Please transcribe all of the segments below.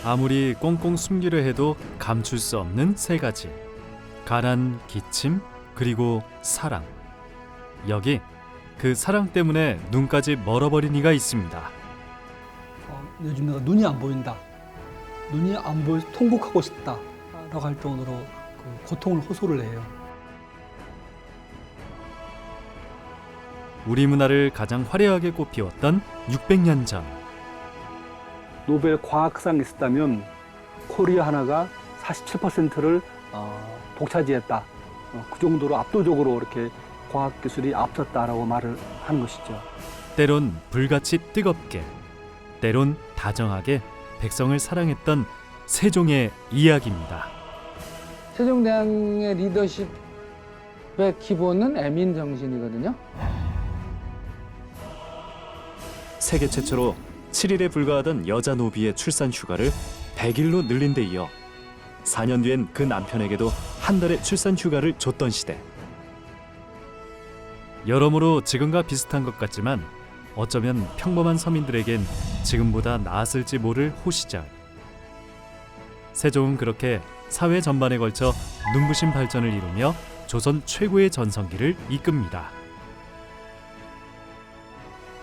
아무리 꽁꽁 숨기려 해도 감출 수 없는 세 가지. 가난, 기침, 그리고 사랑. 여기 그 사랑 때문에 눈까지 멀어버린 이가 있습니다. 요즘 내가 눈이 안 보인다. 눈이 안 보여서 통곡하고 싶다라고 할 정도로 그 고통을 호소를 해요. 우리 문화를 가장 화려하게 꽃피웠던 600년 전. 노벨 과학상이 있었다면 코리아 하나가 47%를 독차지했다. 그 정도로 압도적으로 이렇게 과학 기술이 앞섰다라고 말을 하는 것이죠. 때론 불같이 뜨겁게, 때론 다정하게 백성을 사랑했던 세종의 이야기입니다. 세종대왕의 리더십의 기본은 애민 정신이거든요. 세계 최초로 7일에 불과하던 여자 노비의 출산 휴가를 100일로 늘린 데 이어 4년 뒤엔 그 남편에게도 한 달의 출산 휴가를 줬던 시대. 여러모로 지금과 비슷한 것 같지만 어쩌면 평범한 서민들에겐 지금보다 나았을지 모를 호시절. 세종은 그렇게 사회 전반에 걸쳐 눈부신 발전을 이루며 조선 최고의 전성기를 이끕니다.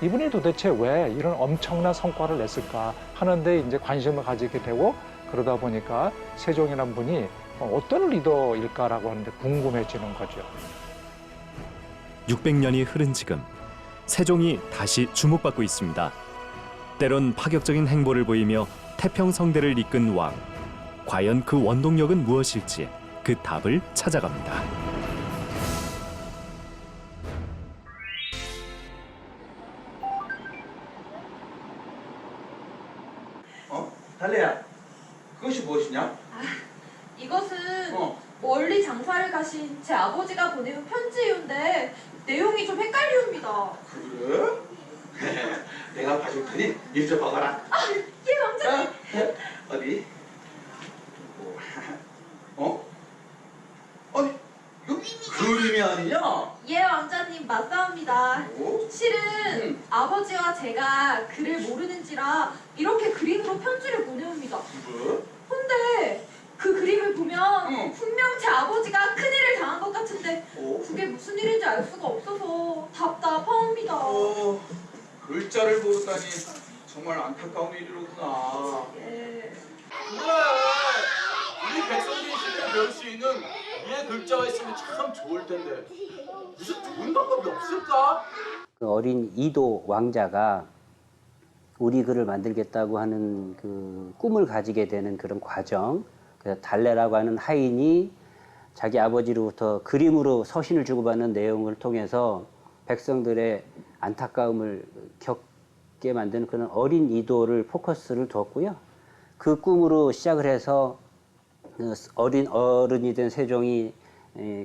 이분이 도대체 왜 이런 엄청난 성과를 냈을까 하는데 이제 관심을 가지게 되고, 그러다 보니까 세종이라는 분이 어떤 리더일까라고 하는데 궁금해지는 거죠. 600년이 흐른 지금 세종이 다시 주목받고 있습니다. 때론 파격적인 행보를 보이며 태평성대를 이끈 왕. 과연 그 원동력은 무엇일지 그 답을 찾아갑니다. 달래야, 그것이 무엇이냐? 이것은 어. 멀리 장사를 가신 제 아버지가 보내온 편지인데 내용이 좀 헷갈리옵니다. 그래? 내가 봐줄 테니 읽어봐라. 예, 왕자님. 어디? 아니, 여기 그림이 아니냐? 예, 왕자님, 맞사옵니다. 오? 실은 아버지와 제가 글을 모르는지라 이렇게 그림으로 편지를 보내옵니다. 뭐? 근데 그 그림을 보면 응. 분명 제 아버지가 큰일을 당한 것 같은데 오? 그게 무슨 일인지 알 수가 없어서 답답합니다. 글자를 모르다니 정말 안타까운 일이로구나. 예. 그래, 우리 백성들이 쉽게 배울 수 있는 위에 글자가 있으면 참 좋을 텐데 무슨 좋은 방법이 없을까? 그 어린 이도 왕자가 우리 글을 만들겠다고 하는 그 꿈을 가지게 되는 그런 과정. 그래서 달래라고 하는 하인이 자기 아버지로부터 그림으로 서신을 주고받는 내용을 통해서 백성들의 안타까움을 겪게 만드는 그런 어린 이도를 포커스를 뒀고요. 그 꿈으로 시작을 해서 어른이 된 세종이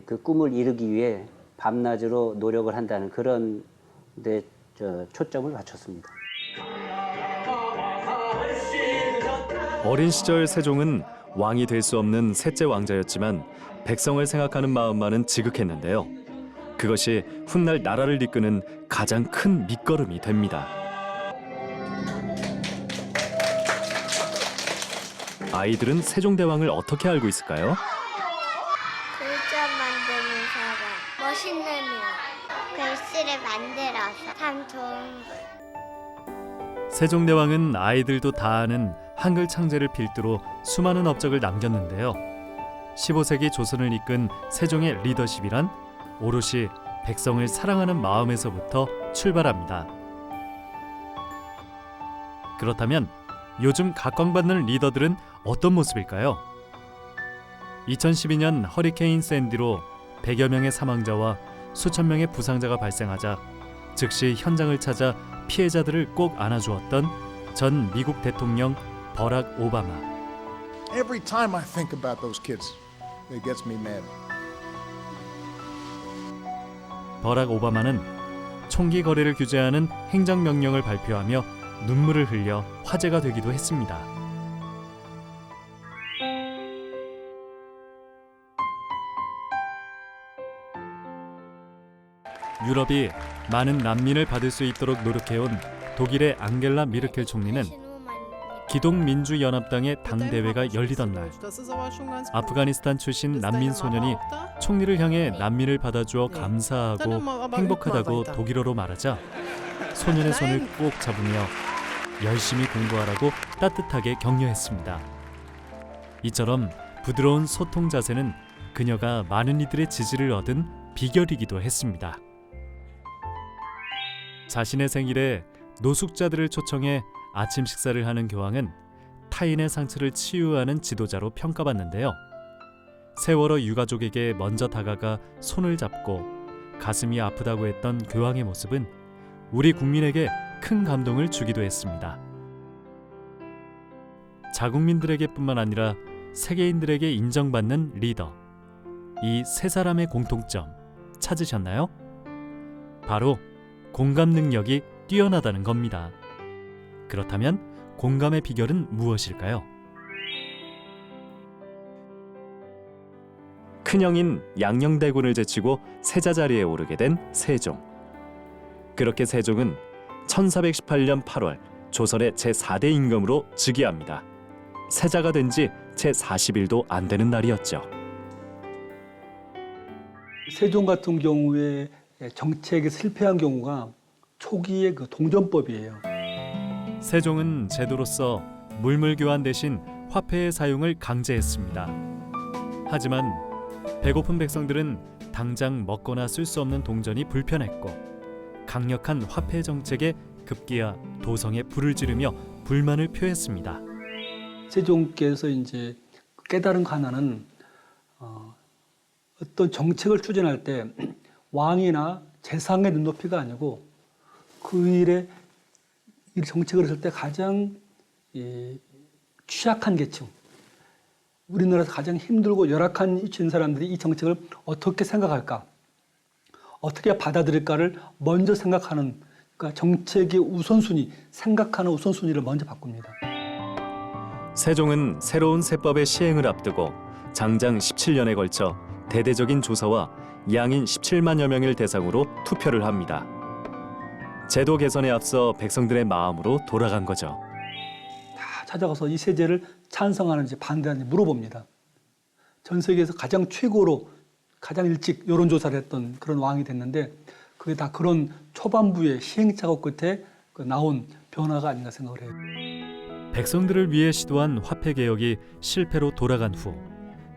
그 꿈을 이루기 위해 밤낮으로 노력을 한다는 그런 데 초점을 맞췄습니다. 어린 시절 세종은 왕이 될 수 없는 셋째 왕자였지만 백성을 생각하는 마음만은 지극했는데요. 그것이 훗날 나라를 이끄는 가장 큰 밑거름이 됩니다. 아이들은 세종대왕을 어떻게 알고 있을까요? 글자 만드는 사람, 멋있는 일, 글씨를 만들어서 참 좋은 거. 세종대왕은 아이들도 다 아는 한글 창제를 필두로 수많은 업적을 남겼는데요. 15세기 조선을 이끈 세종의 리더십이란 오롯이 백성을 사랑하는 마음에서부터 출발합니다. 그렇다면 요즘 각광받는 리더들은 어떤 모습일까요? 2012년 허리케인 샌디로 100여 명의 사망자와 수천 명의 부상자가 발생하자 즉시 현장을 찾아 피해자들을 꼭 안아주었던 전 미국 대통령 버락 오바마. Every time I think about those kids, it gets me mad. 버락 오바마는 총기 거래를 규제하는 행정명령을 발표하며 눈물을 흘려 화제가 되기도 했습니다. 유럽이 많은 난민을 받을 수 있도록 노력해온 독일의 앙겔라 미르켈 총리는 기동민주연합당의 당대회가 열리던 날, 아프가니스탄 출신 난민 소년이 총리를 향해 난민을 받아주어 감사하고 행복하다고 독일어로 말하자 소년의 손을 꼭 잡으며 열심히 공부하라고 따뜻하게 격려했습니다. 이처럼 부드러운 소통 자세는 그녀가 많은 이들의 지지를 얻은 비결이기도 했습니다. 자신의 생일에 노숙자들을 초청해 아침 식사를 하는 교황은 타인의 상처를 치유하는 지도자로 평가받는데요. 세월호 유가족에게 먼저 다가가 손을 잡고 가슴이 아프다고 했던 교황의 모습은 우리 국민에게 큰 감동을 주기도 했습니다. 자국민들에게뿐만 아니라 세계인들에게 인정받는 리더. 이 세 사람의 공통점 찾으셨나요? 바로 공감 능력이 뛰어나다는 겁니다. 그렇다면 공감의 비결은 무엇일까요? 큰형인 양녕대군을 제치고 세자 자리에 오르게 된 세종. 그렇게 세종은 1418년 8월 조선의 제4대 임금으로 즉위합니다. 세자가 된 지 채 40일도 안 되는 날이었죠. 세종 같은 경우에 정책에 실패한 경우가 초기의 그 동전법이에요. 세종은 제도로서 물물교환 대신 화폐의 사용을 강제했습니다. 하지만 배고픈 백성들은 당장 먹거나 쓸 수 없는 동전이 불편했고 강력한 화폐 정책에 급기야 도성에 불을 지르며 불만을 표했습니다. 세종께서 이제 깨달은 하나는 어떤 정책을 추진할 때 왕이나 재상의 눈높이가 아니고 그 일에 이 정책을 했을 때 가장 취약한 계층, 우리나라에서 가장 힘들고 열악한 위치인 사람들이 이 정책을 어떻게 생각할까, 어떻게 받아들일까를 먼저 생각하는, 그러니까 정책의 우선순위, 생각하는 우선순위를 먼저 바꿉니다. 세종은 새로운 세법의 시행을 앞두고 장장 17년에 걸쳐 대대적인 조사와 양인 17만여 명을 대상으로 투표를 합니다. 제도 개선에 앞서 백성들의 마음으로 돌아간 거죠. 다 찾아가서 이 세제를 찬성하는지 반대하는지 물어봅니다. 전 세계에서 가장 최고로 가장 일찍 여론조사를 했던 그런 왕이 됐는데 그게 다 그런 초반부의 시행착오 끝에 나온 변화가 아닌가 생각을 해요. 백성들을 위해 시도한 화폐 개혁이 실패로 돌아간 후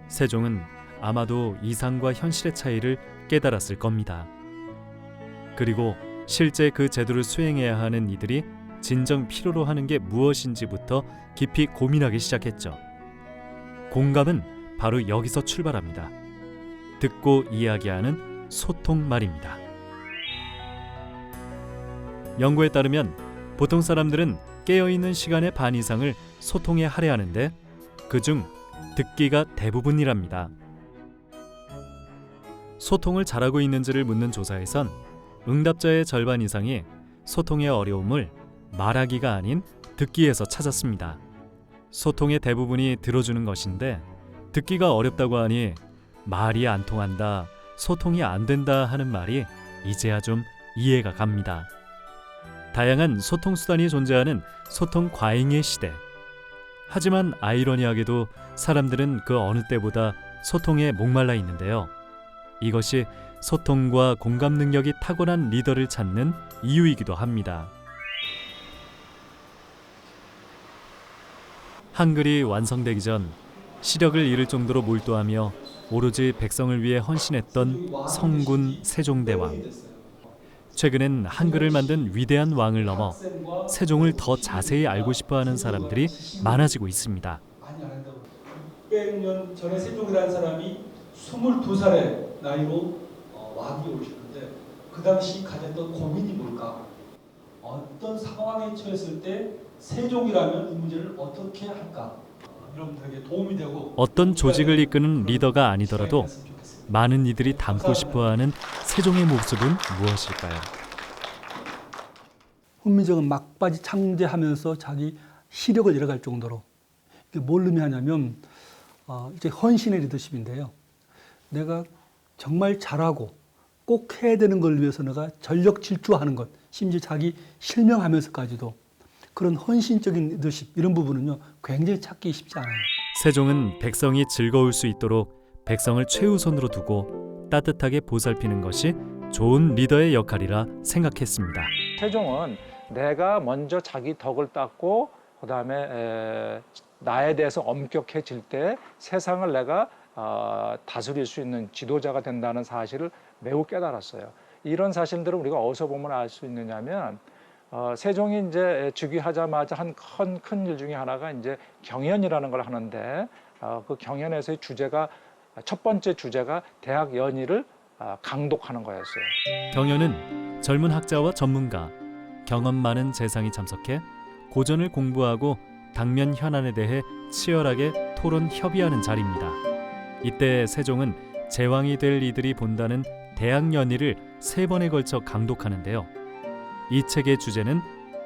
세종은 아마도 이상과 현실의 차이를 깨달았을 겁니다. 그리고 실제 그 제도를 수행해야 하는 이들이 진정 필요로 하는 게 무엇인지부터 깊이 고민하기 시작했죠. 공감은 바로 여기서 출발합니다. 듣고 이야기하는 소통 말입니다. 연구에 따르면 보통 사람들은 깨어있는 시간의 반 이상을 소통에 할애하는데 그중 듣기가 대부분이랍니다. 소통을 잘하고 있는지를 묻는 조사에선 응답자의 절반 이상이 소통의 어려움을 말하기가 아닌 듣기에서 찾았습니다. 소통의 대부분이 들어주는 것인데 듣기가 어렵다고 하니 말이 안 통한다, 소통이 안 된다 하는 말이 이제야 좀 이해가 갑니다. 다양한 소통 수단이 존재하는 소통 과잉의 시대. 하지만 아이러니하게도 사람들은 그 어느 때보다 소통에 목말라 있는데요. 이것이 소통과 공감 능력이 타고난 리더를 찾는 이유이기도 합니다. 한글이 완성되기 전 시력을 잃을 정도로 몰두하며 오로지 백성을 위해 헌신했던 성군 세종대왕. 최근엔 한글을 만든 위대한 왕을 넘어 세종을 더 자세히 알고 싶어하는 사람들이 많아지고 있습니다. 600년 전에 세종이라는 사람이 22살의 나이로 왕이 오르셨는데 그 당시 가졌던 고민이 뭘까? 어떤 상황에 처했을 때 세종이라면 이 문제를 어떻게 할까? 여러분들에게 도움이 되고 어떤 조직을 이끄는 리더가 아니더라도 많은 이들이 닮고 싶어하는 세종의 모습은 무엇일까요? 훈민정음 막바지 창제하면서 자기 시력을 잃어갈 정도로 이게 뭘 의미하냐면 이제 헌신의 리더십인데요. 내가 정말 잘하고 꼭 해야 되는 걸 위해서 내가 전력 질주하는 것, 심지어 자기 실명하면서까지도 그런 헌신적인 리더십 이런 부분은요 굉장히 찾기 쉽지 않아요. 세종은 백성이 즐거울 수 있도록 백성을 최우선으로 두고 따뜻하게 보살피는 것이 좋은 리더의 역할이라 생각했습니다. 세종은 내가 먼저 자기 덕을 닦고 그다음에 나에 대해서 엄격해질 때 세상을 내가 다스릴 수 있는 지도자가 된다는 사실을 매우 깨달았어요. 이런 사실들을 우리가 어디서 보면 알 수 있느냐면 세종이 이제 즉위하자마자 한 큰 일 중에 하나가 이제 경연이라는 걸 하는데 그 경연에서의 주제가 첫 번째 주제가 대학 연의를 강독하는 거였어요. 경연은 젊은 학자와 전문가, 경험 많은 재상이 참석해 고전을 공부하고 당면 현안에 대해 치열하게 토론 협의하는 자리입니다. 이때 세종은 제왕이 될 이들이 본다는 대학 연의를 3번에 걸쳐 강독하는데요. 이 책의 주제는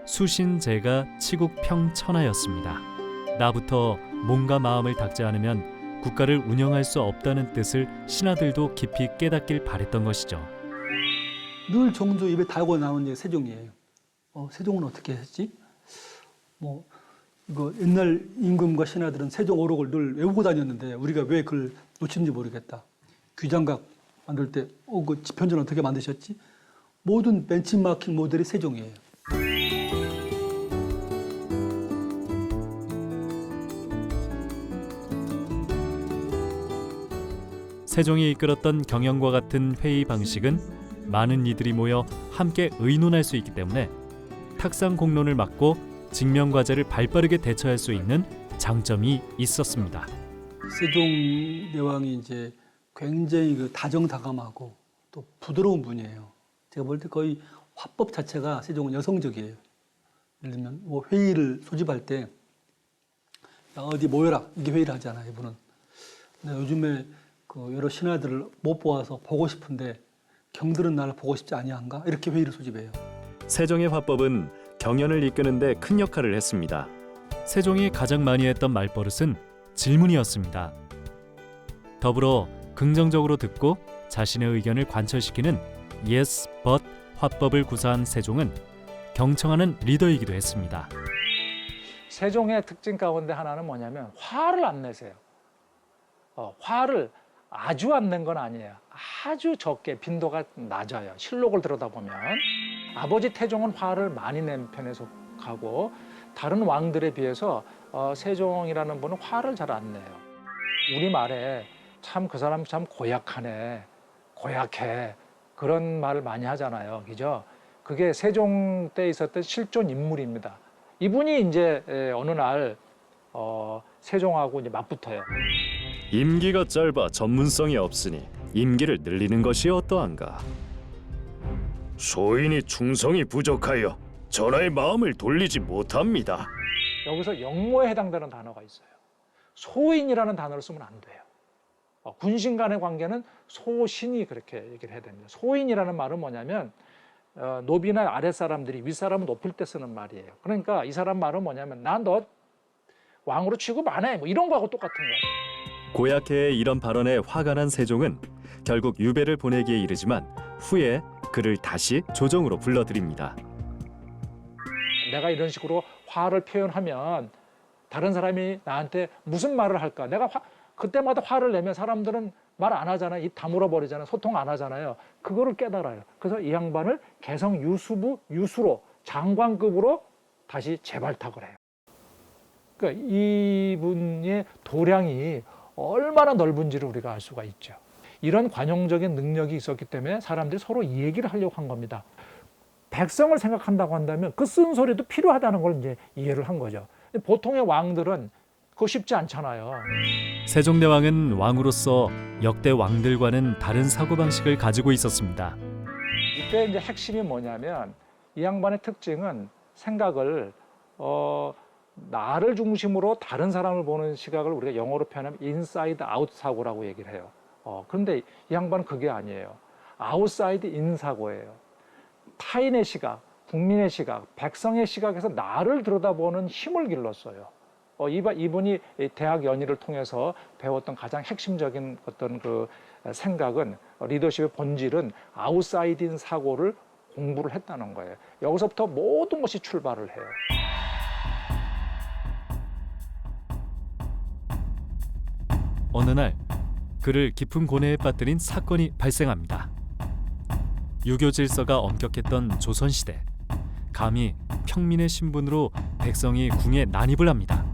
수신제가 치국평천하였습니다. 나부터 몸과 마음을 닦지 않으면 국가를 운영할 수 없다는 뜻을 신하들도 깊이 깨닫길 바랬던 것이죠. 늘 종조 입에 달고 나오는 게 세종이에요. 세종은 어떻게 했지? 이거 옛날 임금과 신하들은 세종 오록을 늘 외우고 다녔는데 우리가 왜 그걸 놓치는지 모르겠다. 귀장각 만들 때 그 지편전 어떻게 만드셨지? 모든 벤치마킹 모델이 세종이에요. 세종이 이끌었던 경연과 같은 회의 방식은 많은 이들이 모여 함께 의논할 수 있기 때문에 탁상 공론을 막고 직면 과제를 발빠르게 대처할 수 있는 장점이 있었습니다. 세종대왕이 이제 굉장히 다정다감하고 또 부드러운 분이에요. 제가 볼 때 거의 화법 자체가 세종은 여성적이에요. 예를 들면 회의를 소집할 때 어디 모여라 이게 회의를 하잖아요. 이분은. 근데 요즘에 여러 신하들을 못 보아서 보고 싶은데 경들은 나를 보고 싶지 아니한가 이렇게 회의를 소집해요. 세종의 화법은 경연을 이끄는 데 큰 역할을 했습니다. 세종이 가장 많이 했던 말버릇은 질문이었습니다. 더불어 긍정적으로 듣고 자신의 의견을 관철시키는 Yes, but 화법을 구사한 세종은 경청하는 리더이기도 했습니다. 세종의 특징 가운데 하나는 뭐냐면 화를 안 내세요. 화를 아주 안 낸 건 아니에요. 아주 적게 빈도가 낮아요. 실록을 들여다보면 아버지 태종은 화를 많이 낸 편에 속하고 다른 왕들에 비해서 세종이라는 분은 화를 잘 안 내요. 우리말에 참 그 사람 참 고약하네, 고약해 그런 말을 많이 하잖아요. 그죠? 그게 세종 때 있었던 실존 인물입니다. 이분이 이제 어느 날 세종하고 이제 맞붙어요. 임기가 짧아 전문성이 없으니 임기를 늘리는 것이 어떠한가? 소인이 충성이 부족하여 전하의 마음을 돌리지 못합니다. 여기서 역모에 해당되는 단어가 있어요. 소인이라는 단어를 쓰면 안 돼요. 군신 간의 관계는 소신이 그렇게 얘기를 해야 됩니다. 소인이라는 말은 뭐냐면 노비나 아랫사람들이 윗사람을 높일 때 쓰는 말이에요. 그러니까 이 사람 말은 뭐냐면 난 너 왕으로 취급 안 해. 뭐 이런 거하고 똑같은 거예요. 고약해의 이런 발언에 화가 난 세종은 결국 유배를 보내기에 이르지만 후에 그를 다시 조정으로 불러들입니다. 내가 이런 식으로 화를 표현하면 다른 사람이 나한테 무슨 말을 할까? 내가 그때마다 화를 내면 사람들은 말 안 하잖아요. 입 다물어 버리잖아요. 소통 안 하잖아요. 그거를 깨달아요. 그래서 이 양반을 개성 유수로 장관급으로 다시 재발탁을 해요. 그러니까 이분의 도량이 얼마나 넓은지를 우리가 알 수가 있죠. 이런 관용적인 능력이 있었기 때문에 사람들이 서로 이 얘기를 하려고 한 겁니다. 백성을 생각한다고 한다면 그 쓴소리도 필요하다는 걸 이제 이해를 한 거죠. 보통의 왕들은 그거 쉽지 않잖아요. 세종대왕은 왕으로서 역대 왕들과는 다른 사고방식을 가지고 있었습니다. 이때 이제 핵심이 뭐냐면 이 양반의 특징은 생각을 나를 중심으로 다른 사람을 보는 시각을 우리가 영어로 표현하면 인사이드 아웃 사고라고 얘기를 해요. 그런데 이 양반은 그게 아니에요. 아웃사이드 인 사고예요. 타인의 시각, 국민의 시각, 백성의 시각에서 나를 들여다보는 힘을 길렀어요. 이분이 대학 연의를 통해서 배웠던 가장 핵심적인 어떤 그 생각은 리더십의 본질은 아웃사이드인 사고를 공부를 했다는 거예요. 여기서부터 모든 것이 출발을 해요. 어느 날 그를 깊은 고뇌에 빠뜨린 사건이 발생합니다. 유교 질서가 엄격했던 조선시대, 감히 평민의 신분으로 백성이 궁에 난입을 합니다.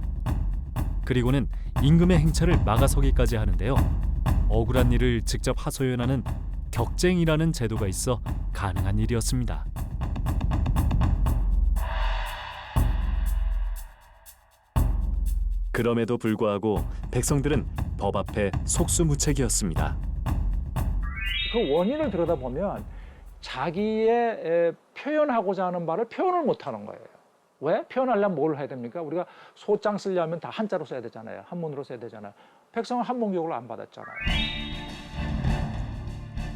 그리고는 임금의 행차를 막아서기까지 하는데요. 억울한 일을 직접 하소연하는 격쟁이라는 제도가 있어 가능한 일이었습니다. 그럼에도 불구하고 백성들은 법 앞에 속수무책이었습니다. 그 원인을 들여다보면 자기의 표현하고자 하는 말을 표현을 못하는 거예요. 왜? 표현하려면 뭘 해야 됩니까? 우리가 소장 쓰려면 다 한자로 써야 되잖아요. 한문으로 써야 되잖아요. 백성은 한문 교육을 안 받았잖아요.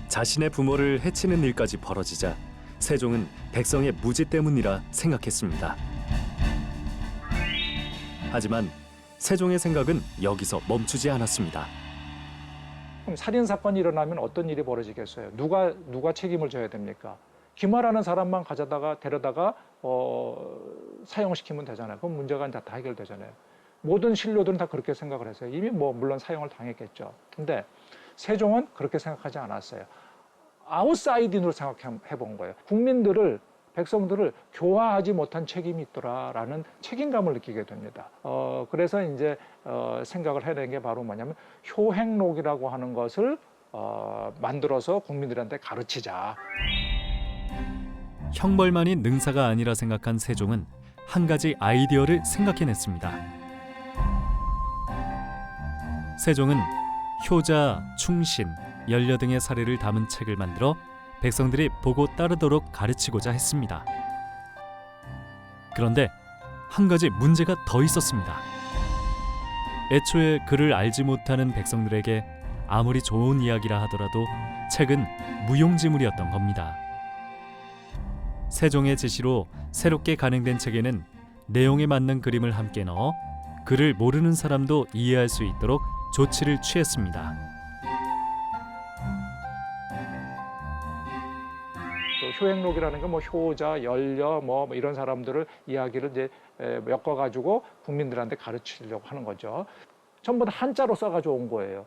자신의 부모를 해치는 일까지 벌어지자 세종은 백성의 무지 때문이라 생각했습니다. 하지만 세종의 생각은 여기서 멈추지 않았습니다. 그럼 살인 사건이 일어나면 어떤 일이 벌어지겠어요? 누가 책임을 져야 됩니까? 김하라는 사람만 데려다가 사형시키면 되잖아요. 그럼 문제가 다 해결되잖아요. 모든 신료들은 다 그렇게 생각을 했어요. 이미 물론 사형을 당했겠죠. 근데 세종은 그렇게 생각하지 않았어요. 아웃사이드인으로 생각해 본 거예요. 백성들을 교화하지 못한 책임이 있더라라는 책임감을 느끼게 됩니다. 그래서 이제 생각을 해낸 게 바로 뭐냐면 효행록이라고 하는 것을 만들어서 국민들한테 가르치자. 형벌만이 능사가 아니라 생각한 세종은 한 가지 아이디어를 생각해냈습니다. 세종은 효자, 충신, 연려 등의 사례를 담은 책을 만들어 백성들이 보고 따르도록 가르치고자 했습니다. 그런데 한 가지 문제가 더 있었습니다. 애초에 글을 알지 못하는 백성들에게 아무리 좋은 이야기라 하더라도 책은 무용지물이었던 겁니다. 세종의 지시로 새롭게 간행된 책에는 내용에 맞는 그림을 함께 넣어 글을 모르는 사람도 이해할 수 있도록 조치를 취했습니다. 효행록이라는 건 효자, 연려 이런 사람들을 이야기를 이제 엮어가지고 국민들한테 가르치려고 하는 거죠. 전부 다 한자로 써가지고 온 거예요.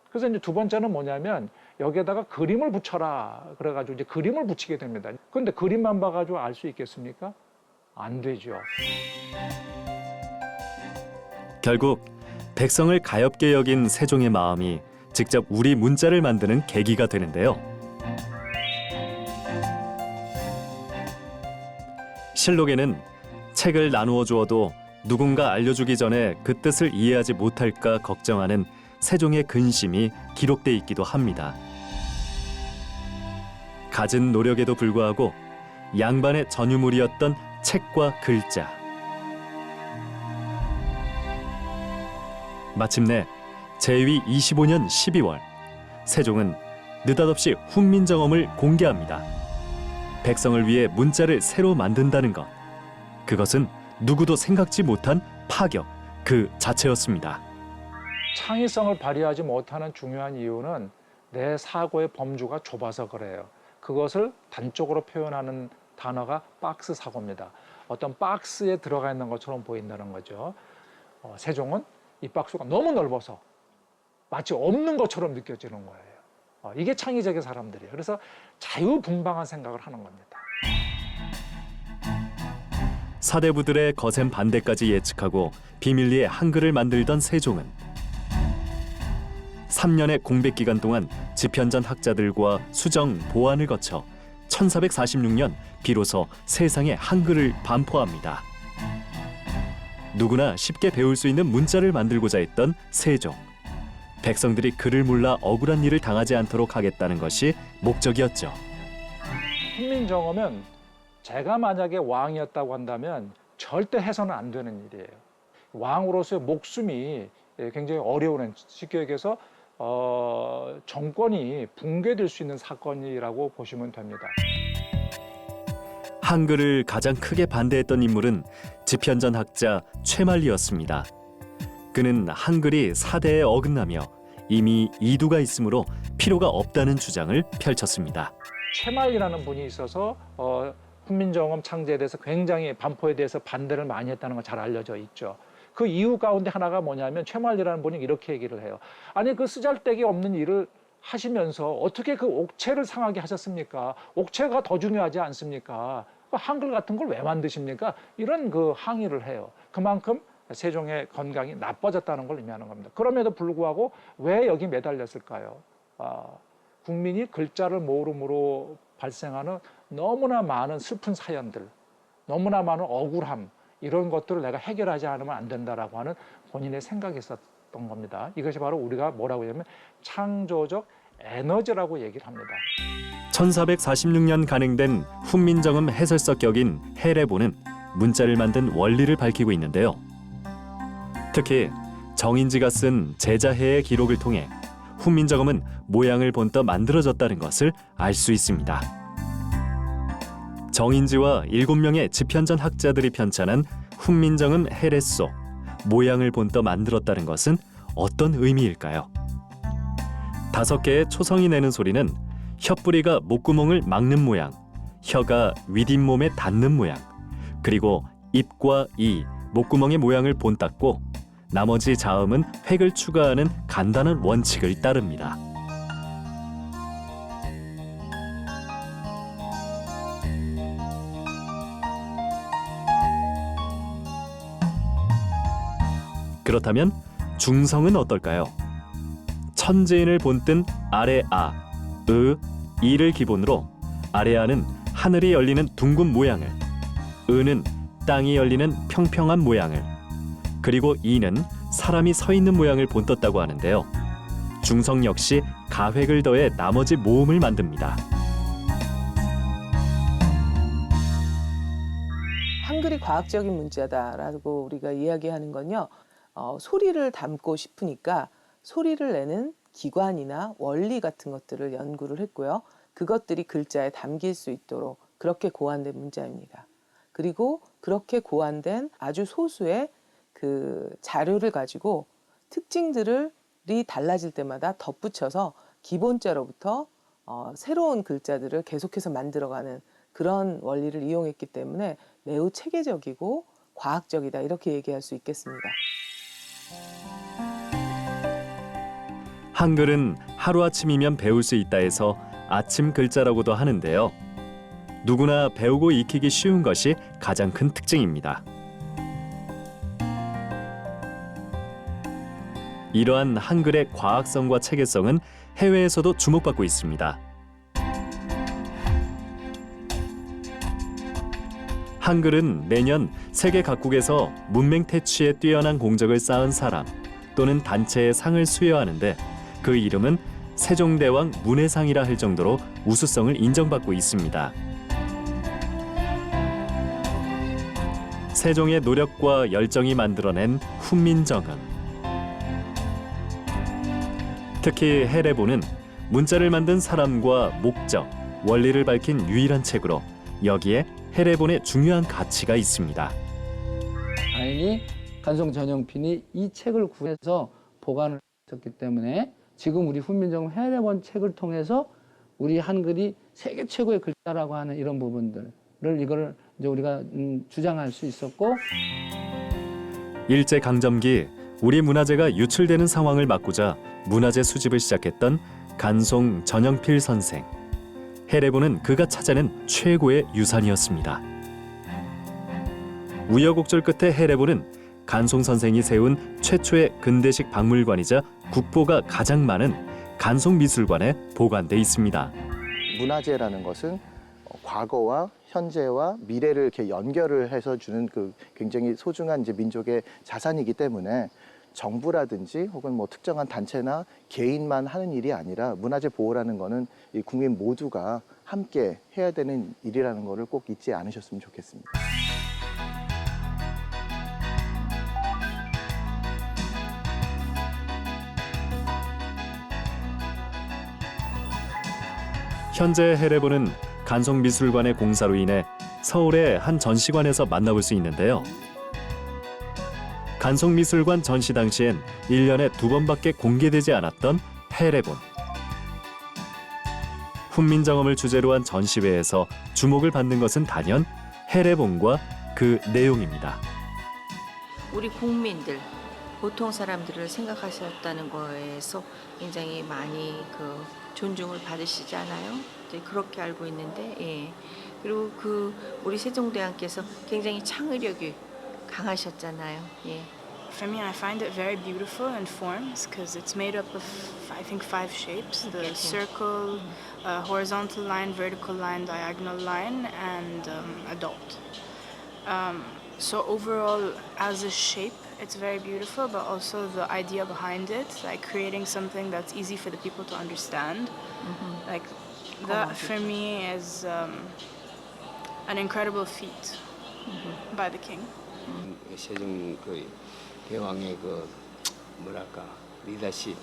그래서 이제 두 번째는 뭐냐면 여기에다가 그림을 붙여라. 그래가지고 이제 그림을 붙이게 됩니다. 그런데 그림만 봐가지고 알 수 있겠습니까? 안 되죠. 결국 백성을 가엾게 여긴 세종의 마음이 직접 우리 문자를 만드는 계기가 되는데요. 실록에는 책을 나누어 주어도 누군가 알려주기 전에 그 뜻을 이해하지 못할까 걱정하는 세종의 근심이 기록돼 있기도 합니다. 갖은 노력에도 불구하고 양반의 전유물이었던 책과 글자. 마침내 제위 25년 12월 세종은 느닷없이 훈민정음을 공개합니다. 백성을 위해 문자를 새로 만든다는 것. 그것은 누구도 생각지 못한 파격 그 자체였습니다. 창의성을 발휘하지 못하는 중요한 이유는 내 사고의 범주가 좁아서 그래요. 그것을 단적으로 표현하는 단어가 박스 사고입니다. 어떤 박스에 들어가 있는 것처럼 보인다는 거죠. 세종은 이 박스가 너무 넓어서 마치 없는 것처럼 느껴지는 거예요. 이게 창의적인 사람들이에요. 그래서 자유분방한 생각을 하는 겁니다. 사대부들의 거센 반대까지 예측하고 비밀리에 한글을 만들던 세종은 3년의 공백 기간 동안 집현전 학자들과 수정, 보완을 거쳐 1446년 비로소 세상에 한글을 반포합니다. 누구나 쉽게 배울 수 있는 문자를 만들고자 했던 세종. 백성들이 글을 몰라 억울한 일을 당하지 않도록 하겠다는 것이 목적이었죠. 훈민정음은 제가 만약에 왕이었다고 한다면 절대 해서는 안 되는 일이에요. 왕으로서의 목숨이 굉장히 어려운, 쉽게 얘기해서 정권이 붕괴될 수 있는 사건이라고 보시면 됩니다. 한글을 가장 크게 반대했던 인물은 집현전 학자 최만리였습니다. 그는 한글이 사대에 어긋나며 이미 이두가 있으므로 필요가 없다는 주장을 펼쳤습니다. 최만리라는 분이 있어서 훈민정음 창제에 대해서 굉장히 반포에 대해서 반대를 많이 했다는 건 잘 알려져 있죠. 그 이유 가운데 하나가 뭐냐면 최말리라는 분이 이렇게 얘기를 해요. 아니 그 쓰잘데기 없는 일을 하시면서 어떻게 그 옥체를 상하게 하셨습니까? 옥체가 더 중요하지 않습니까? 그 한글 같은 걸 왜 만드십니까? 이런 그 항의를 해요. 그만큼 세종의 건강이 나빠졌다는 걸 의미하는 겁니다. 그럼에도 불구하고 왜 여기 매달렸을까요? 국민이 글자를 모름으로 발생하는 너무나 많은 슬픈 사연들, 너무나 많은 억울함, 이런 것들을 내가 해결하지 않으면 안 된다라고 하는 본인의 생각이 있었던 겁니다. 이것이 바로 우리가 뭐라고 하냐면 창조적 에너지라고 얘기를 합니다. 1446년 간행된 훈민정음 해설서 격인 해례보는 문자를 만든 원리를 밝히고 있는데요. 특히 정인지가 쓴 제자해의 기록을 통해 훈민정음은 모양을 본떠 만들어졌다는 것을 알 수 있습니다. 정인지와 7명의 집현전 학자들이 편찬한 훈민정음 해례소, 모양을 본떠 만들었다는 것은 어떤 의미일까요? 5개의 초성이 내는 소리는 혀뿌리가 목구멍을 막는 모양, 혀가 윗잇몸에 닿는 모양, 그리고 입과 이, 목구멍의 모양을 본땄고 나머지 자음은 획을 추가하는 간단한 원칙을 따릅니다. 그렇다면 중성은 어떨까요? 천지인을 본뜬 아래 아, 으, 이를 기본으로 아래 아는 하늘이 열리는 둥근 모양을, 으는 땅이 열리는 평평한 모양을, 그리고 이는 사람이 서 있는 모양을 본떴다고 하는데요. 중성 역시 가획을 더해 나머지 모음을 만듭니다. 한글이 과학적인 문자다라고 우리가 이야기하는 건요. 소리를 담고 싶으니까 소리를 내는 기관이나 원리 같은 것들을 연구를 했고요. 그것들이 글자에 담길 수 있도록 그렇게 고안된 문자입니다. 그리고 그렇게 고안된 아주 소수의 그 자료를 가지고 특징들이 달라질 때마다 덧붙여서 기본자로부터 새로운 글자들을 계속해서 만들어가는 그런 원리를 이용했기 때문에 매우 체계적이고 과학적이다 이렇게 얘기할 수 있겠습니다. 한글은 하루아침이면 배울 수 있다 해서 아침 글자라고도 하는데요. 누구나 배우고 익히기 쉬운 것이 가장 큰 특징입니다. 이러한 한글의 과학성과 체계성은 해외에서도 주목받고 있습니다. 한글은 매년 세계 각국에서 문맹 태취에 뛰어난 공적을 쌓은 사람 또는 단체의 상을 수여하는데 그 이름은 세종대왕 문해상이라 할 정도로 우수성을 인정받고 있습니다. 세종의 노력과 열정이 만들어낸 훈민정음. 특히 해례보는 문자를 만든 사람과 목적, 원리를 밝힌 유일한 책으로 여기에 해례본의 중요한 가치가 있습니다. 다행히 간송 전영핀이 이 책을 구해서 보관을 했기 때문에 지금 우리 훈민정음 해례본 책을 통해서 우리 한글이 세계 최고의 글자라고 하는 이런 부분들을 이거를 이제 우리가 주장할 수 있었고, 일제강점기 우리 문화재가 유출되는 상황을 막고자 문화재 수집을 시작했던 간송 전영필 선생. 해례본은 그가 찾아낸 최고의 유산이었습니다. 우여곡절 끝에 해례본은 간송 선생이 세운 최초의 근대식 박물관이자 국보가 가장 많은 간송미술관에 보관돼 있습니다. 문화재라는 것은 과거와 현재와 미래를 이렇게 연결을 해서 주는 그 굉장히 소중한 이제 민족의 자산이기 때문에 정부라든지 혹은 뭐 특정한 단체나 개인만 하는 일이 아니라 문화재 보호라는 거는 이 국민 모두가 함께 해야 되는 일이라는 거를 꼭 잊지 않으셨으면 좋겠습니다. 현재 해례본은 간송미술관의 공사로 인해 서울의 한 전시관에서 만나볼 수 있는데요. 간송미술관 전시 당시엔 1년에 2번밖에 공개되지 않았던 해례본. 훈민정음을 주제로 한 전시회에서 주목을 받는 것은 단연 해례본과 그 내용입니다. 우리 국민들, 보통 사람들을 생각하셨다는 거에서 굉장히 많이 그 존중을 받으시잖아요. 이제 그렇게 알고 있는데, 예. 그리고 우리 세종대왕께서 굉장히 창의력이 강하셨잖아요. 예. For me, I find it very beautiful in forms because it's made up of, I think, 5 shapes: the circle, horizontal line, vertical line, diagonal line, and a dot. So overall, as a shape, it's very beautiful, but also the idea behind it, like creating something that's easy for the people to understand. Like that, for me, is an incredible feat by the king. 세종 대왕의 뭐랄까 리더십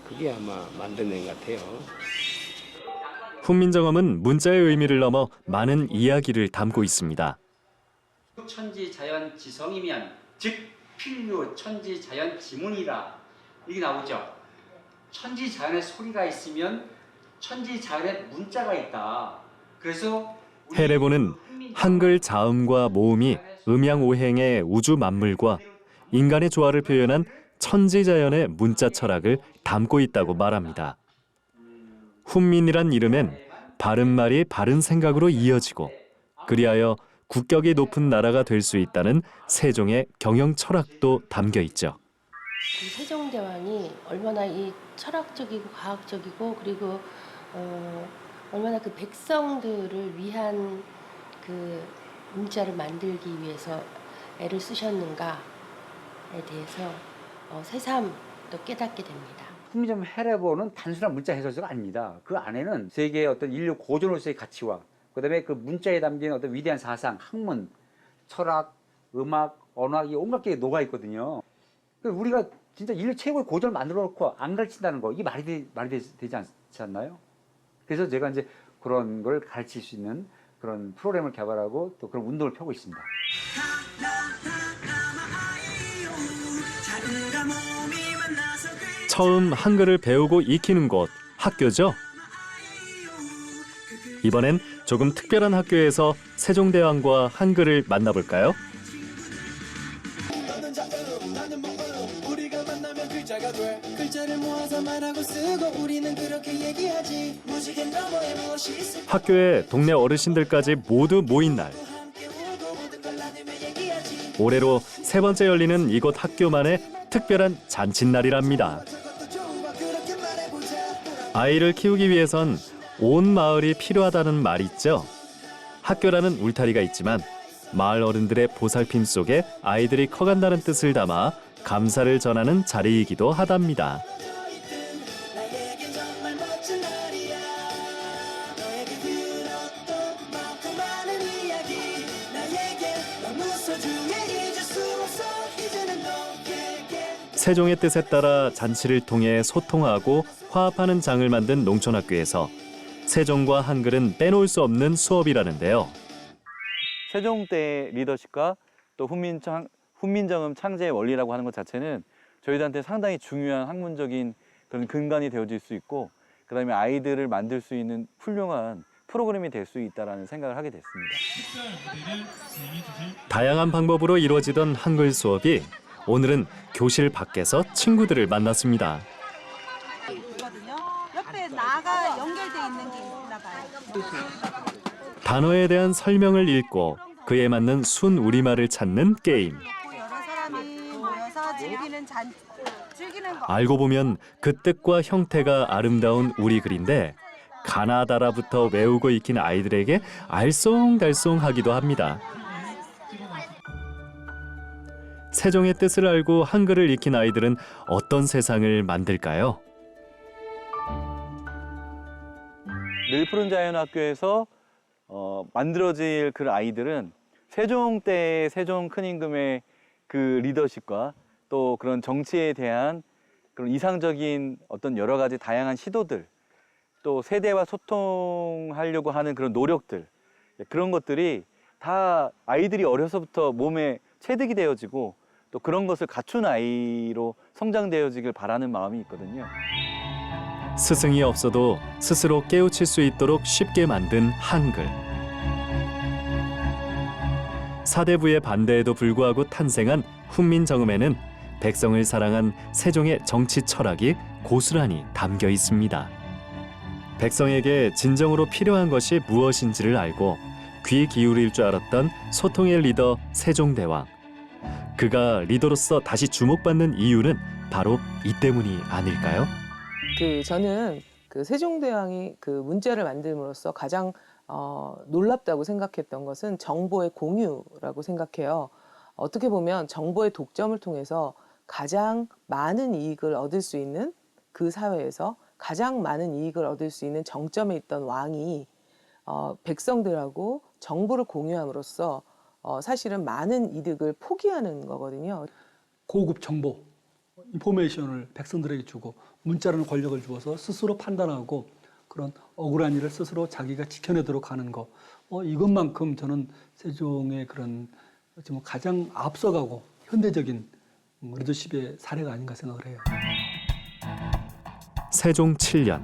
그게 아마 만들어낸 것 같아요. 훈민정음은 문자의 의미를 넘어 많은 이야기를 담고 있습니다. 천지자연지성이면 즉 필류 천지자연지문이라 이게 나오죠. 천지자연의 소리가 있으면 천지자연의 문자가 있다. 그래서 해례보는 한글 자음과 모음이 음양오행의 우주 만물과 인간의 조화를 표현한 천지자연의 문자 철학을 담고 있다고 말합니다. 훈민이란 이름엔 바른 말이 바른 생각으로 이어지고 그리하여 국격이 높은 나라가 될 수 있다는 세종의 경영 철학도 담겨 있죠. 세종대왕이 얼마나 이 철학적이고 과학적이고 그리고 얼마나 그 백성들을 위한 그 문자를 만들기 위해서 애를 쓰셨는가에 대해서 새삼 또 깨닫게 됩니다. 훈민정음 해례보는 단순한 문자 해설서가 아닙니다. 그 안에는 세계의 어떤 인류 고전으로서의 가치와 그다음에 그 문자에 담긴 어떤 위대한 사상, 학문, 철학, 음악, 언어학이 온갖 게 녹아 있거든요. 우리가 진짜 인류 최고의 고전을 만들어 놓고 안 가르친다는 거 이게 말이 되지 않지 않나요? 그래서 제가 이제 그런 걸 가르칠 수 있는 그런 프로그램을 개발하고 또 그런 운동을 펴고 있습니다. 처음 한글을 배우고 익히는 곳, 학교죠. 이번엔 조금 특별한 학교에서 세종대왕과 한글을 만나볼까요? 학교에 동네 어르신들까지 모두 모인 날. 올해로 3번째 열리는 이곳 학교만의 특별한 잔칫날이랍니다. 아이를 키우기 위해선 온 마을이 필요하다는 말이 있죠. 학교라는 울타리가 있지만 마을 어른들의 보살핌 속에 아이들이 커간다는 뜻을 담아 감사를 전하는 자리이기도 하답니다. 세종의 뜻에 따라 잔치를 통해 소통하고 화합하는 장을 만든 농촌학교에서 세종과 한글은 빼놓을 수 없는 수업이라는데요. 세종 때의 리더십과 또 훈민정음 창제의 원리라고 하는 것 자체는 저희들한테 상당히 중요한 학문적인 그런 근간이 되어질 수 있고 그다음에 아이들을 만들 수 있는 훌륭한 프로그램이 될 수 있다는 생각을 하게 됐습니다. 다양한 방법으로 이루어지던 한글 수업이 오늘은 교실 밖에서 친구들을 만났습니다. 옆에 나가 연결돼 있는 게 있나 봐요. 단어에 대한 설명을 읽고 그에 맞는 순 우리말을 찾는 게임. 여러 사람이 모여서 즐기는 거. 알고 보면 그 뜻과 형태가 아름다운 우리 글인데 가나다라부터 외우고 익힌 아이들에게 알쏭달쏭하기도 합니다. 세종의 뜻을 알고 한글을 익힌 아이들은 어떤 세상을 만들까요? 늘푸른자연학교에서 만들어질 그 아이들은 세종 때의 세종 큰 임금의 그 리더십과 또 그런 정치에 대한 그런 이상적인 어떤 여러 가지 다양한 시도들 또 세대와 소통하려고 하는 그런 노력들 그런 것들이 다 아이들이 어려서부터 몸에 체득이 되어지고 또 그런 것을 갖춘 아이로 성장되어지길 바라는 마음이 있거든요. 스승이 없어도 스스로 깨우칠 수 있도록 쉽게 만든 한글. 사대부의 반대에도 불구하고 탄생한 훈민정음에는 백성을 사랑한 세종의 정치 철학이 고스란히 담겨 있습니다. 백성에게 진정으로 필요한 것이 무엇인지를 알고 귀 기울일 줄 알았던 소통의 리더 세종대왕. 그가 리더로서 다시 주목받는 이유는 바로 이 때문이 아닐까요? 저는 그 세종대왕이 그 문자를 만듦으로써 가장 놀랍다고 생각했던 것은 정보의 공유라고 생각해요. 어떻게 보면 정보의 독점을 통해서 가장 많은 이익을 얻을 수 있는 그 사회에서 가장 많은 이익을 얻을 수 있는 정점에 있던 왕이 백성들하고 정보를 공유함으로써 사실은 많은 이득을 포기하는 거거든요. 고급 정보, 인포메이션을 백성들에게 주고 문자라는 권력을 주어서 스스로 판단하고 그런 억울한 일을 스스로 자기가 지켜내도록 하는 거. 이것만큼 저는 세종의 그런 지금 가장 앞서가고 현대적인 리더십의 사례가 아닌가 생각을 해요. 세종 7년.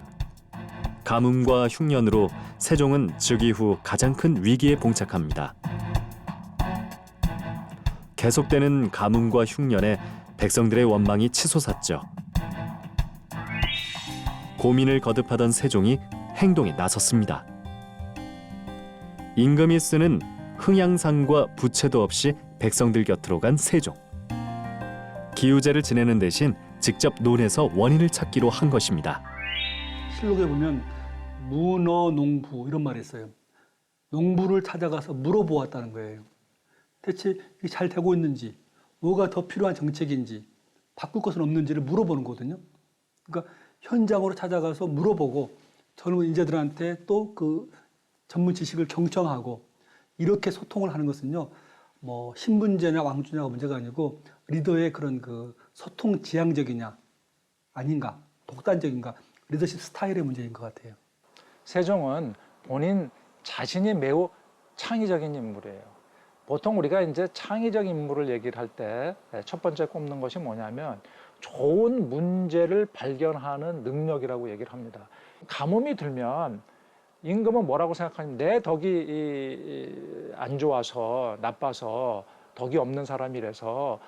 가뭄과 흉년으로 세종은 즉위 후 가장 큰 위기에 봉착합니다. 계속되는 가뭄과 흉년에 백성들의 원망이 치솟았죠. 고민을 거듭하던 세종이 행동에 나섰습니다. 임금이 쓰는 흥양상과 부채도 없이 백성들 곁으로 간 세종. 기우제를 지내는 대신 직접 논해서 원인을 찾기로 한 것입니다. 실록에 보면 문어농부 이런 말이 있어요. 농부를 찾아가서 물어보았다는 거예요. 대체 이게 잘 되고 있는지, 뭐가 더 필요한 정책인지, 바꿀 것은 없는지를 물어보는 거거든요. 그러니까 현장으로 찾아가서 물어보고 젊은 인재들한테 또 그 전문 지식을 경청하고 이렇게 소통을 하는 것은요, 뭐 신분제냐 왕주냐가 문제가 아니고 리더의 그런 그 소통 지향적이냐 아닌가, 독단적인가, 리더십 스타일의 문제인 것 같아요. 세종은 본인 자신이 매우 창의적인 인물이에요. 보통 우리가 이제 창의적 인물을 얘기를 할 때 첫 번째 꼽는 것이 뭐냐면 좋은 문제를 발견하는 능력이라고 얘기를 합니다. 가뭄이 들면 임금은 뭐라고 생각하냐면 내 덕이 안 좋아서 나빠서 덕이 없는 사람이라서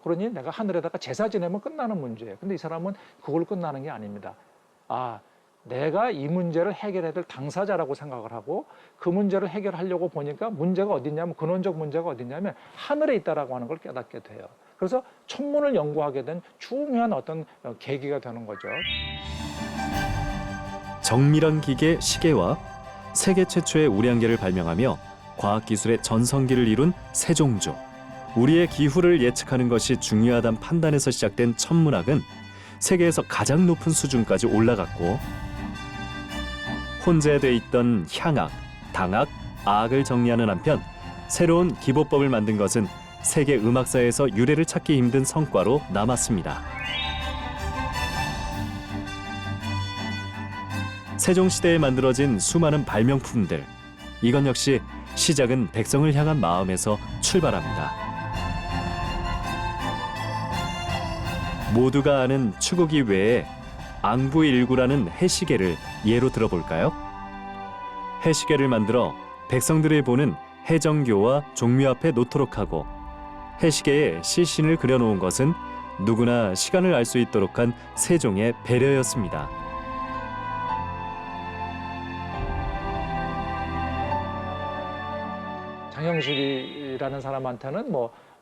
그러니 내가 하늘에다가 제사 지내면 끝나는 문제예요. 근데 이 사람은 그걸 끝나는 게 아닙니다. 내가 이 문제를 해결해야 될 당사자라고 생각을 하고 그 문제를 해결하려고 보니까 문제가 어딨냐면 근원적 문제가 어딨냐면 하늘에 있다라고 하는 걸 깨닫게 돼요. 그래서 천문을 연구하게 된 중요한 어떤 계기가 되는 거죠. 정밀한 기계 시계와 세계 최초의 우량계를 발명하며 과학기술의 전성기를 이룬 세종조. 우리의 기후를 예측하는 것이 중요하다는 판단에서 시작된 천문학은 세계에서 가장 높은 수준까지 올라갔고 혼재돼 있던 향악, 당악, 악을 정리하는 한편 새로운 기보법을 만든 것은 세계 음악사에서 유래를 찾기 힘든 성과로 남았습니다. 세종시대에 만들어진 수많은 발명품들, 이건 역시 시작은 백성을 향한 마음에서 출발합니다. 모두가 아는 추구기 외에 앙부일구라는 해시계를 예로 들어볼까요? 해시계를 만들어 백성들이 보는 해정교와 종묘 앞에 놓도록 하고 해시계에 시신을 그려놓은 것은 누구나 시간을 알 수 있도록 한 세종의 배려였습니다. 장영실이라는 사람한테는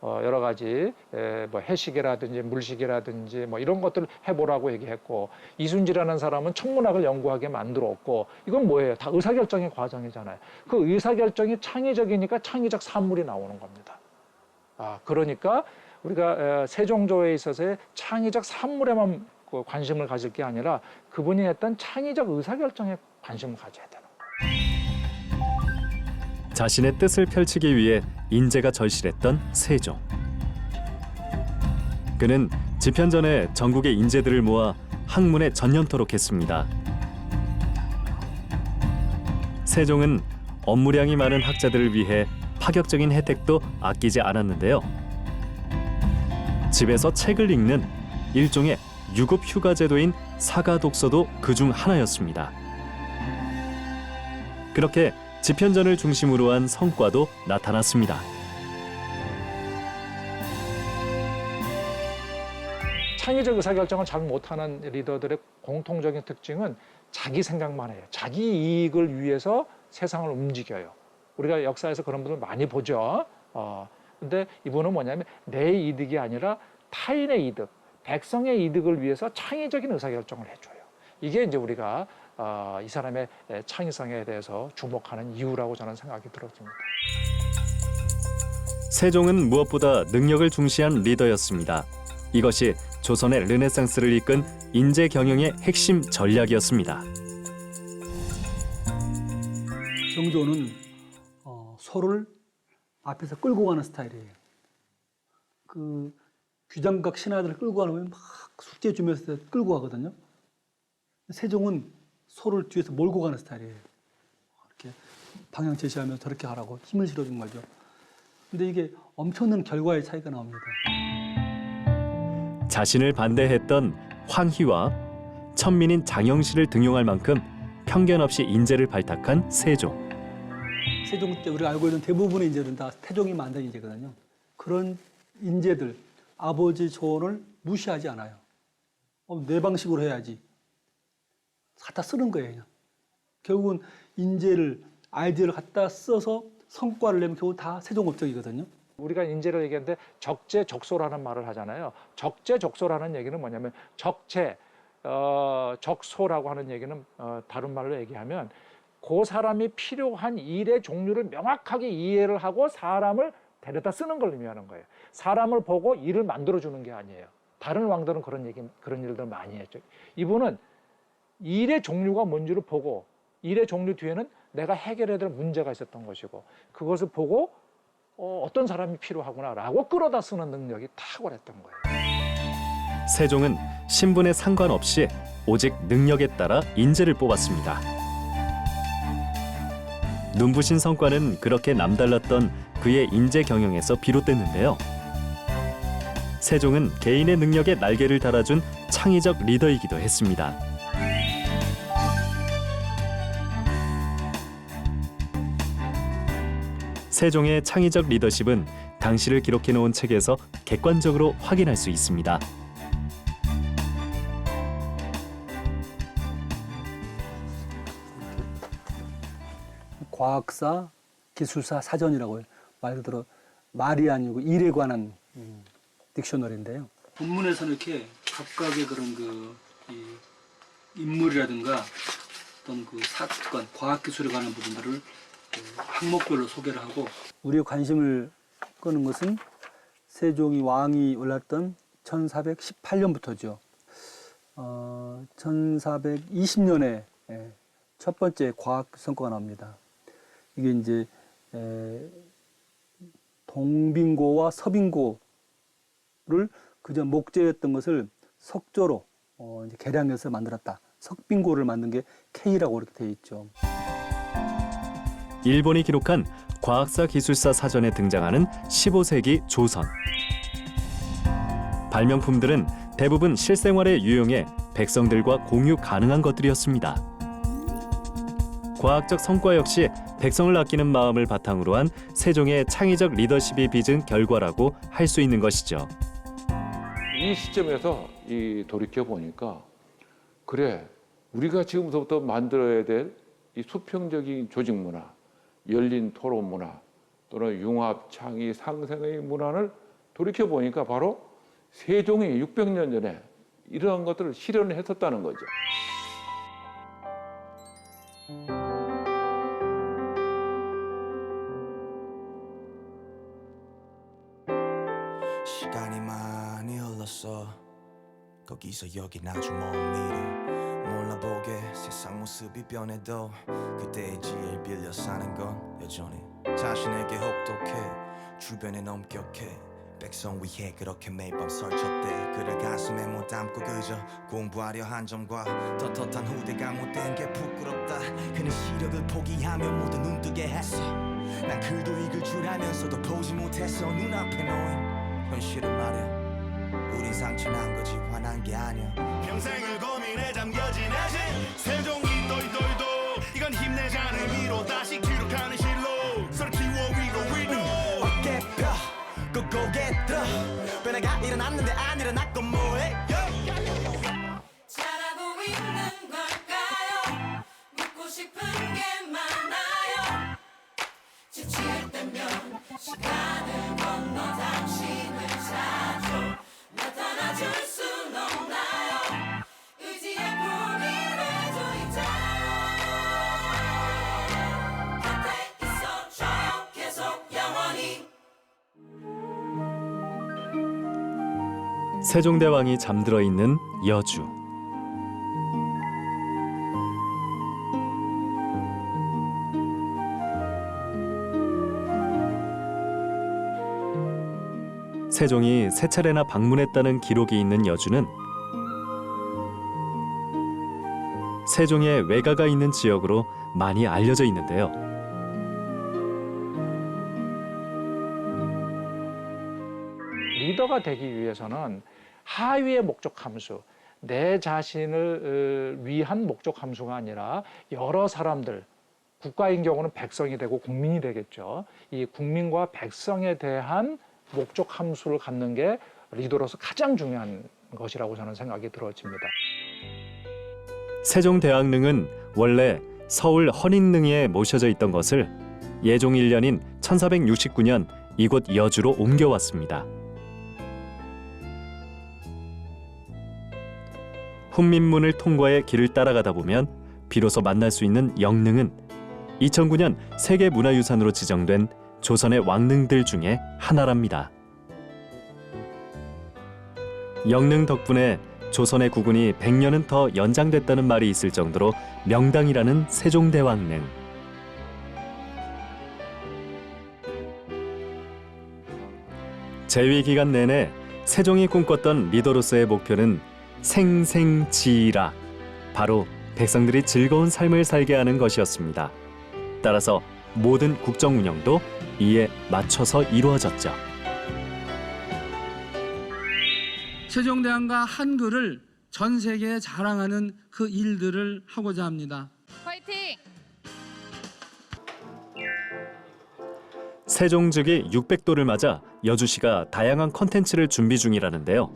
여러 가지 해시계라든지 물시계라든지 이런 것들을 해보라고 얘기했고, 이순지라는 사람은 천문학을 연구하게 만들었고, 이건 뭐예요? 다 의사결정의 과정이잖아요. 그 의사결정이 창의적이니까 창의적 산물이 나오는 겁니다. 그러니까 우리가 세종조에 있어서의 창의적 산물에만 관심을 가질 게 아니라 그분이 했던 창의적 의사결정에 관심을 가져야 되는 거예요. 자신의 뜻을 펼치기 위해 인재가 절실했던 세종. 그는 집현전에 전국의 인재들을 모아 학문에 전념토록 했습니다. 세종은 업무량이 많은 학자들을 위해 파격적인 혜택도 아끼지 않았는데요. 집에서 책을 읽는 일종의 유급 휴가 제도인 사가독서도 그중 하나였습니다. 그렇게 집현전을 중심으로 한 성과도 나타났습니다. 창의적 의사결정을 잘 못하는 리더들의 공통적인 특징은 자기 생각만 해요. 자기 이익을 위해서 세상을 움직여요. 우리가 역사에서 그런 분들 많이 보죠. 근데 이분은 뭐냐면 내 이득이 아니라 타인의 이득, 백성의 이득을 위해서 창의적인 의사결정을 해줘요. 이게 이제 우리가 이 사람의 창의성에 대해서 주목하는 이유라고 저는 생각이 들었습니다. 세종은 무엇보다 능력을 중시한 리더였습니다. 이것이 조선의 르네상스를 이끈 인재 경영의 핵심 전략이었습니다. 정조는 소를 앞에서 끌고 가는 스타일이에요. 그 귀장각 신하들을 끌고 가면 막 숙제 주면서 끌고 가거든요. 세종은 소를 뒤에서 몰고 가는 스타일이에요. 이렇게 방향 제시하면서 저렇게 하라고 힘을 실어준 거죠. 근데 이게 엄청난 결과의 차이가 나옵니다. 자신을 반대했던 황희와 천민인 장영실을 등용할 만큼 편견 없이 인재를 발탁한 세종. 세종 때 우리가 알고 있는 대부분의 인재들은 다 태종이 만든 인재거든요. 그런 인재들, 아버지 조언을 무시하지 않아요. 내 방식으로 해야지. 갖다 쓰는 거예요. 그냥. 결국은 인재를, 아이디어를 갖다 써서 성과를 내면 결국 다 세종업적이거든요. 우리가 인재를 얘기하는데 적재적소라는 말을 하잖아요. 적재적소라는 얘기는 뭐냐면 적소라고 하는 얘기는 다른 말로 얘기하면 그 사람이 필요한 일의 종류를 명확하게 이해를 하고 사람을 데려다 쓰는 걸 의미하는 거예요. 사람을 보고 일을 만들어주는 게 아니에요. 다른 왕들은 그런 일들 많이 했죠. 이분은 일의 종류가 뭔지를 보고 일의 종류 뒤에는 내가 해결해야 될 문제가 있었던 것이고 그것을 보고 어떤 사람이 필요하구나라고 끌어다 쓰는 능력이 탁월했던 거예요. 세종은 신분에 상관없이 오직 능력에 따라 인재를 뽑았습니다. 눈부신 성과는 그렇게 남달랐던 그의 인재 경영에서 비롯됐는데요. 세종은 개인의 능력에 날개를 달아준 창의적 리더이기도 했습니다. 세종의 창의적 리더십은 당시를 기록해놓은 책에서 객관적으로 확인할 수 있습니다. 과학사, 기술사 사전이라고 해요. 말 그대로 말이 아니고 일에 관한 딕셔너리인데요. 본문에서는 이렇게 각각의 그런 인물이라든가 어떤 사건, 과학기술에 관한 부분들을 항목별로 소개를 하고 우리의 관심을 끄는 것은 세종이 왕이 올랐던 1418년부터죠. 1420년에 첫 번째 과학 성과가 나옵니다. 이게 이제 동빙고와 서빙고를 그전 목재였던 것을 석조로 이제 개량해서 만들었다. 석빙고를 만든 게 K라고 이렇게 되어 있죠. 일본이 기록한 과학사 기술사 사전에 등장하는 15세기 조선. 발명품들은 대부분 실생활에 유용해 백성들과 공유 가능한 것들이었습니다. 과학적 성과 역시 백성을 아끼는 마음을 바탕으로 한 세종의 창의적 리더십이 빚은 결과라고 할 수 있는 것이죠. 이 시점에서 돌이켜 보니까 그래 우리가 지금부터 만들어야 될 이 수평적인 조직 문화, 열린 토론 문화 또는 융합, 창의, 상생의 문화를 돌이켜 보니까 바로 세종이 600년 전에 이러한 것들을 실현했었다는 거죠. 시간이 많이 흘렀어 거기서 여긴 아주 먼 미래 몰라보게 세상 모습이 변해도 그때의 지혜를 빌려 사는 건 여전히 자신에게 혹독해 주변에 엄격해 백성 위해 그렇게 매번 설쳤대 그를 가슴에 못 담고 그저 공부하려 한 점과 떳떳한 후대가 못된 게 부끄럽다 그는 시력을 포기하며 모두 눈뜨게 했어 난 글도 읽을 줄 알면서도 보지 못했어 눈앞에 놓인 현실은 말이야 우린 상처난 거지 화난 게 아니야 평생을 고민에 잠겨진 애지 세종이 돌돌도 이건 힘내자는 의미로 다시 기록하는 실로 서로 키워 위로 어깨 펴 그 고개 들어 변화가 일어났는데 안 일어났건 뭐해 있는 걸까요? 묻고 싶은 게 많아요. 지칠 때면 시간을 건너 당신을 찾아 나타나 줄 순 없나요? 의지의 품이 돼줘 이제 곁에 있어줘요 계속 영원히. 세종대왕이 잠들어 있는 여주. 세종이 세 차례나 방문했다는 기록이 있는 여주는 세종의 외가가 있는 지역으로 많이 알려져 있는데요. 리더가 되기 위해서는 하위의 목적 함수, 내 자신을 위한 목적 함수가 아니라 여러 사람들, 국가인 경우는 백성이 되고 국민이 되겠죠. 이 국민과 백성에 대한 목적 함수를 갖는 게 리더로서 가장 중요한 것이라고 저는 생각이 들어집니다. 세종대왕릉은 원래 서울 헌인릉에 모셔져 있던 것을 예종 1년인 1469년 이곳 여주로 옮겨왔습니다. 훈민문을 통과해 길을 따라가다 보면 비로소 만날 수 있는 영릉은 2009년 세계문화유산으로 지정된 조선의 왕릉들 중에 하나랍니다. 영릉 덕분에 조선의 국운이 100년은 더 연장됐다는 말이 있을 정도로 명당이라는 세종대왕릉. 재위 기간 내내 세종이 꿈꿨던 리더로서의 목표는 생생지락, 바로 백성들이 즐거운 삶을 살게 하는 것이었습니다. 따라서 모든 국정 운영도 이에 맞춰서 이루어졌죠. 세종대왕과 한글을 전 세계에 자랑하는 그 일들을 하고자 합니다. 화이팅! 세종즉위 600도를 맞아 여주시가 다양한 콘텐츠를 준비 중이라는데요.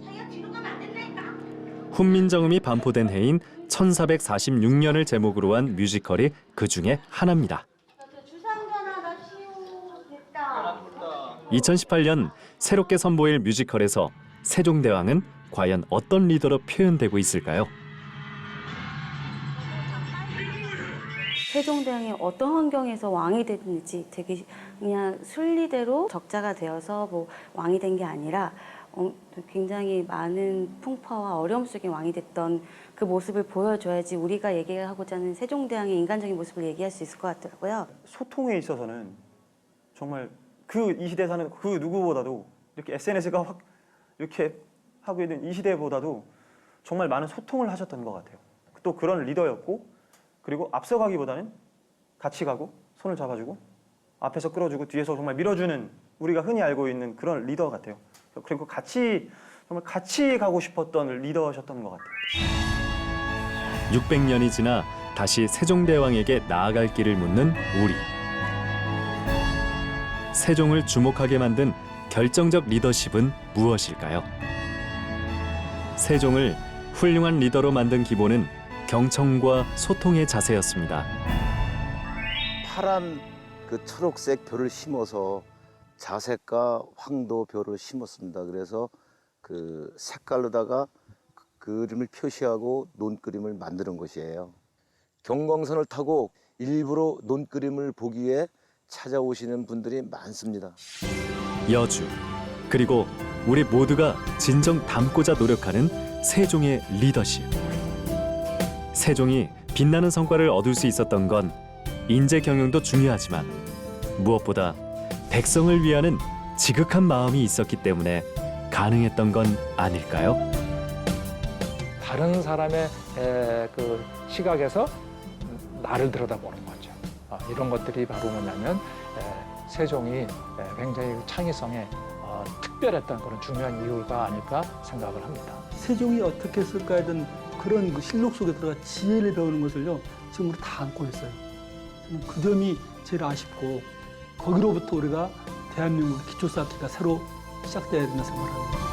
훈민정음이 반포된 해인 1446년을 제목으로 한 뮤지컬이 그 중에 하나입니다. 2018년 새롭게 선보일 뮤지컬에서 세종대왕은 과연 어떤 리더로 표현되고 있을까요? 세종대왕이 어떤 환경에서 왕이 됐는지 되게 그냥 순리대로 적자가 되어서 뭐 왕이 된 게 아니라 굉장히 많은 풍파와 어려움 속에 왕이 됐던 그 모습을 보여줘야지 우리가 얘기하고자 하는 세종대왕의 인간적인 모습을 얘기할 수 있을 것 같더라고요. 소통에 있어서는 정말 이 시대에 사는 그 누구보다도 이렇게 SNS가 확 이렇게 하고 있는 이 시대보다도 정말 많은 소통을 하셨던 것 같아요. 또 그런 리더였고, 그리고 앞서가기보다는 같이 가고 손을 잡아주고 앞에서 끌어주고 뒤에서 정말 밀어주는, 우리가 흔히 알고 있는 그런 리더 같아요. 그리고 정말 같이 가고 싶었던 리더셨던 것 같아요. 600년이 지나 다시 세종대왕에게 나아갈 길을 묻는 우리. 세종을 주목하게 만든 결정적 리더십은 무엇일까요? 세종을 훌륭한 리더로 만든 기본은 경청과 소통의 자세였습니다. 파란 그 초록색 벼를 심어서 자색과 황도벼를 심었습니다. 그래서 그 색깔로다가 그림을 표시하고 논그림을 만드는 것이에요. 경광선을 타고 일부러 논그림을 보기 위해 찾아오시는 분들이 많습니다. 여주, 그리고 우리 모두가 진정 닮고자 노력하는 세종의 리더십. 세종이 빛나는 성과를 얻을 수 있었던 건 인재 경영도 중요하지만 무엇보다 백성을 위하는 지극한 마음이 있었기 때문에 가능했던 건 아닐까요? 다른 사람의 그 시각에서 나를 들여다보는 거죠. 이런 것들이 바로 뭐냐면 세종이 굉장히 창의성에 특별했던 그런 중요한 이유가 아닐까 생각을 합니다. 세종이 어떻게 했을까에 대한 그런 그 실록 속에 들어가 지혜를 배우는 것을요, 지금 우리 다 안고 있어요. 저는 그 점이 제일 아쉽고, 거기로부터 우리가 대한민국 기초 쌓기가 새로 시작돼야 된다 생각합니다.